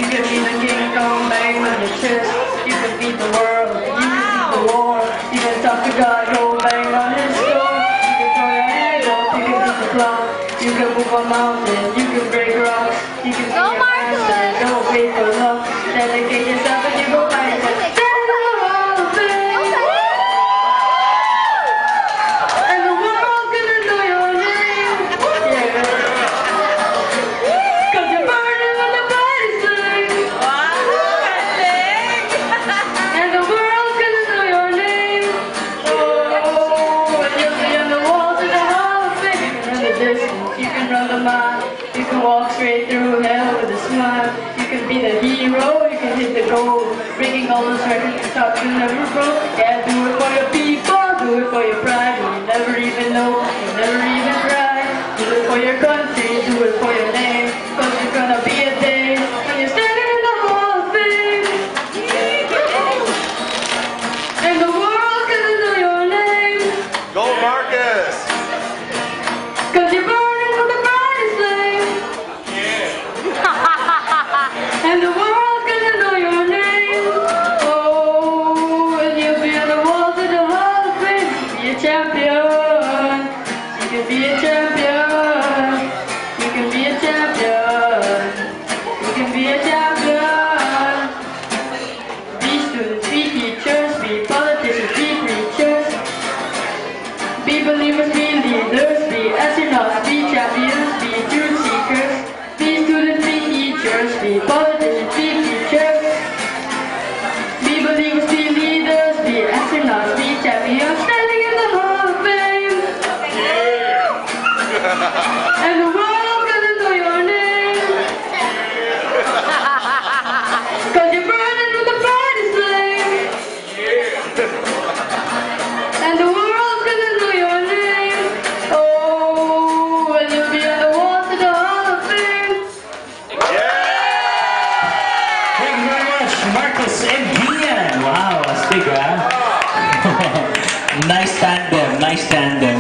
can be the king, don't bang on your chest. You can beat the world, you can beat the war. You can talk to God, go bang on his door. You can throw your hands up, you can beat the clock. You can move a mountain, you can break rocks. You can be a master, don't wait for luck. Dedicate yourself and you go fight it. And the world gonna know your name. Yeah. Cause you're burning on the brightest flame. And the world's gonna know your name. Oh, and you'll be on the walls of the Hall of Fame. You can run the distance, you can run the mile. You can walk straight through hell with a smile. You can be the hero, you can hit the goal. Breaking all those records you thought you never broke. Yeah, do it for your people, do it for your pride. You never even know, you never even try. Do it for your country, do it for your name. Cause there's gonna be a day when you're standing in the Hall of Fame. And the world's gonna know your name. Go Marcus! Cause you're burning with the brightest flame. And the world's gonna know your name. Oh, and you'll be on the walls of the Hall of Fame. You can be a champion. You can be a champion. You can be a champion. You can be a champion. Be students, be teachers, be politicians, be preachers. Be believers, be leaders, be astronauts, be champions, be truth seekers. Be students, be teachers, be politicians, be teachers. Be believers, be leaders, be astronauts, be champions, standing in the Hall of Fame. And the world's gonna know your name. Cause you're burning with the brightest flame. And the world's gonna know your name. Oh, and you'll be on the walls of the Hall of Fame. Thank you very much, Marcus and Gian. Wow, astig, ah. Nice tandem, nice tandem.